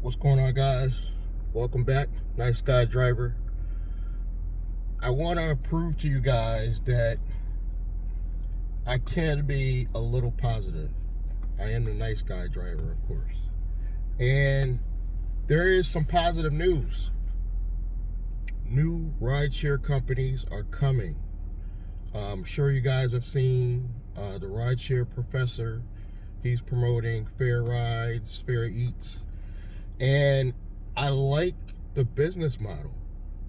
What's going on, guys? Welcome back. Nice guy driver. I want to prove to you guys that I can be a little positive. I am the nice guy driver, of course. And there is some positive news. New rideshare companies are coming. I'm sure you guys have seen the rideshare professor. He's promoting fair rides, fair eats. And I like the business model.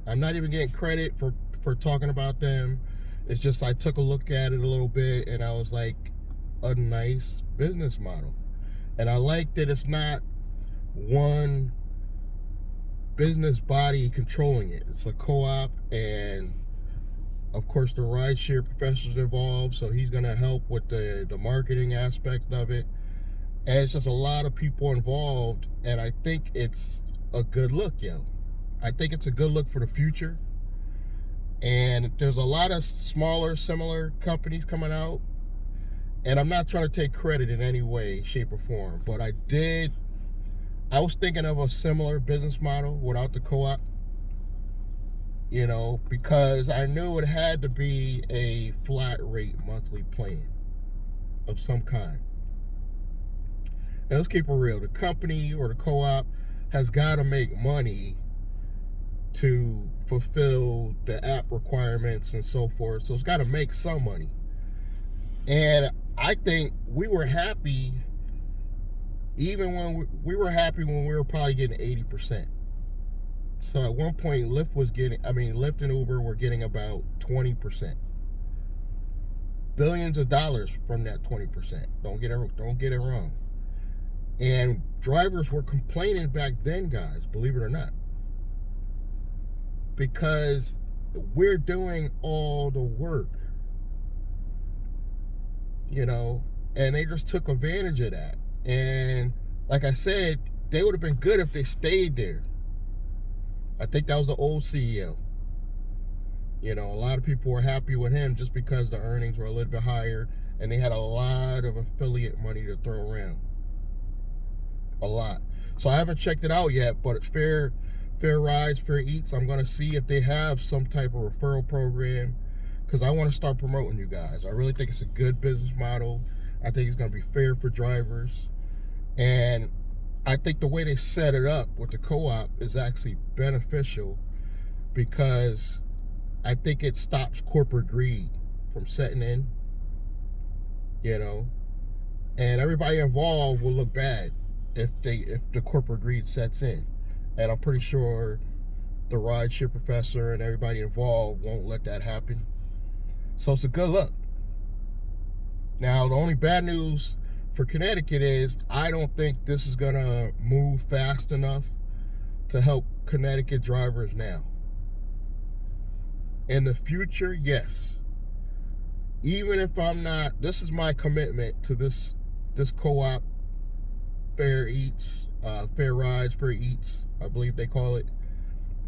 I'm not even getting credit for talking about them. It's just I took a look at it a little bit and I was like, a nice business model. And I like that it's not one business body controlling it. It's a co-op, and of course the rideshare professor's involved, so he's gonna help with the marketing aspect of it. And it's just a lot of people involved, and I think it's a good look, yo. I think it's a good look for the future. And there's a lot of smaller, similar companies coming out. And I'm not trying to take credit in any way, shape, or form, but I was thinking of a similar business model without the co-op, because I knew it had to be a flat rate monthly plan of some kind. And let's keep it real. The company or the co-op has got to make money to fulfill the app requirements and so forth. So it's got to make some money. And I think we were happy even when we were happy when we were probably getting 80%. So at one point, Lyft and Uber were getting about 20%. Billions of dollars from that 20%. Don't get it wrong. And drivers were complaining back then, guys, believe it or not, because we're doing all the work, and they just took advantage of that. And like I said, they would have been good if they stayed there. I think that was the old CEO. A lot of people were happy with him just because the earnings were a little bit higher and they had a lot of affiliate money to throw around. A lot. So I haven't checked it out yet, but it's fair rides, fair eats. I'm going to see if they have some type of referral program, because I want to start promoting you guys. I really think it's a good business model. I think it's going to be fair for drivers. And I think the way they set it up with the co-op is actually beneficial, because I think it stops corporate greed from setting in, and everybody involved will look bad if the corporate greed sets in. And I'm pretty sure the rideshare professor and everybody involved won't let that happen. So it's a good look. Now, the only bad news for Connecticut is I don't think this is going to move fast enough to help Connecticut drivers now. In the future, yes. Even if I'm not, this is my commitment to this co-op, fair eats, fair rides, fair eats, I believe they call it.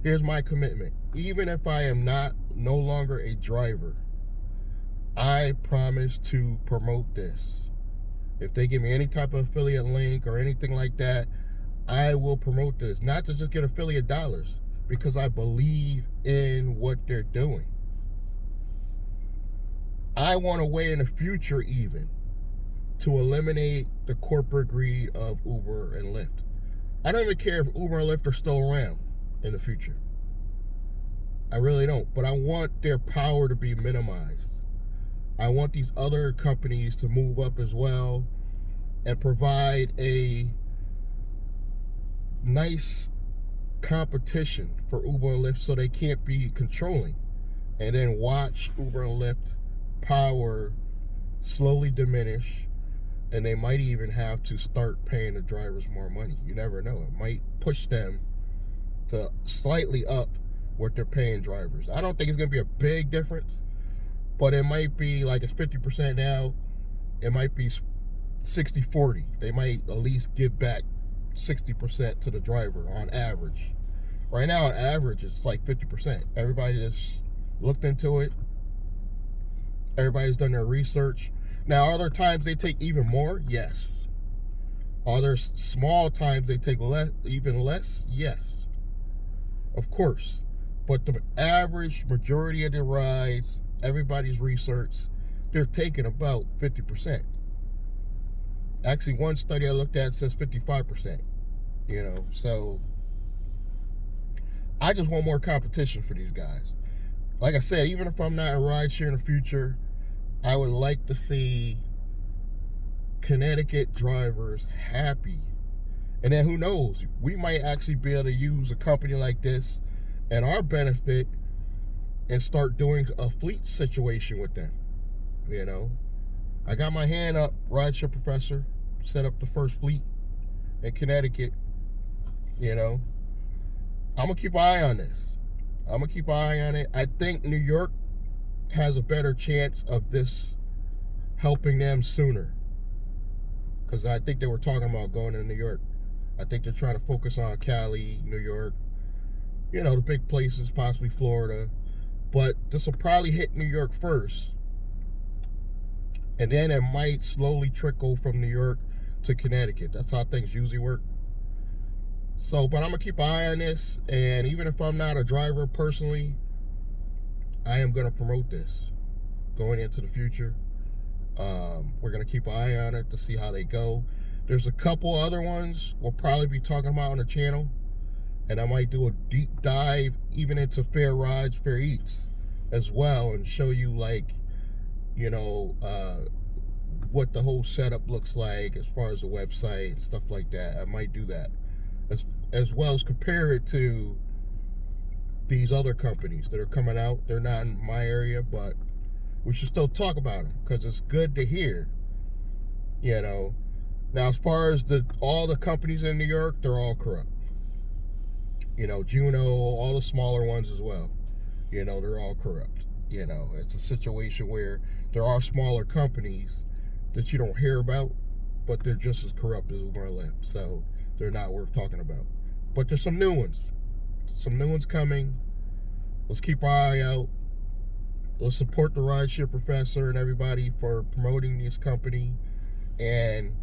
Here's my commitment. Even if I am no longer a driver, I promise to promote this. If they give me any type of affiliate link or anything like that, I will promote this. Not to just get affiliate dollars, because I believe in what they're doing. I want a way in the future even to eliminate the corporate greed of Uber and Lyft. I don't even care if Uber and Lyft are still around in the future. I really don't. But I want their power to be minimized. I want these other companies to move up as well and provide a nice competition for Uber and Lyft, so they can't be controlling, and then watch Uber and Lyft power slowly diminish, and they might even have to start paying the drivers more money. You never know. It might push them to slightly up what they're paying drivers. I don't think it's going to be a big difference, but it might be like it's 50% now. It might be 60-40. They might at least give back 60% to the driver on average. Right now, on average, it's like 50%. Everybody just looked into it. Everybody's done their research. Now, are there times they take even more? Yes. Are there small times they take less, even less? Yes, of course. But the average majority of the rides, everybody's research, they're taking about 50%. Actually, one study I looked at says 55%. So I just want more competition for these guys. Like I said, even if I'm not in rideshare in the future, I would like to see Connecticut drivers happy. And then who knows, we might actually be able to use a company like this and our benefit and start doing a fleet situation with them. I got my hand up, Rideshare Professor, set up the first fleet in Connecticut. I'm gonna keep an eye on this. I think New York has a better chance of this helping them sooner, because I think they were talking about going to New York. I think they're trying to focus on Cali, New York, the big places, possibly Florida. But this will probably hit New York first, and then it might slowly trickle from New York to Connecticut. That's how things usually work. So, but I'm gonna keep an eye on this, and even if I'm not a driver personally, I am gonna promote this going into the future. We're gonna keep an eye on it to see how they go. There's a couple other ones we'll probably be talking about on the channel, and I might do a deep dive even into Fair Rides, Fair Eats as well, and show you what the whole setup looks like as far as the website and stuff like that. I might do that, as well as compare it to these other companies that are coming out. They're not in my area, but we should still talk about them because it's good to hear. Now, as far as all the companies in New York, they're all corrupt. Juno, all the smaller ones as well. They're all corrupt. It's a situation where there are smaller companies that you don't hear about, but they're just as corrupt as Uber and Lyft. So they're not worth talking about. But there's some new ones. Some new ones coming. Let's keep our eye out. Let's support the Rideshare Professor and everybody for promoting this company. And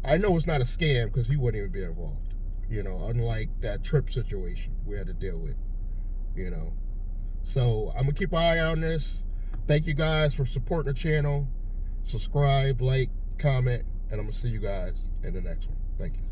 I know it's not a scam because he wouldn't even be involved. Unlike that trip situation we had to deal with. So I'm gonna keep an eye on this. Thank you guys for supporting the channel. Subscribe, like, comment, and I'm gonna see you guys in the next one. Thank you.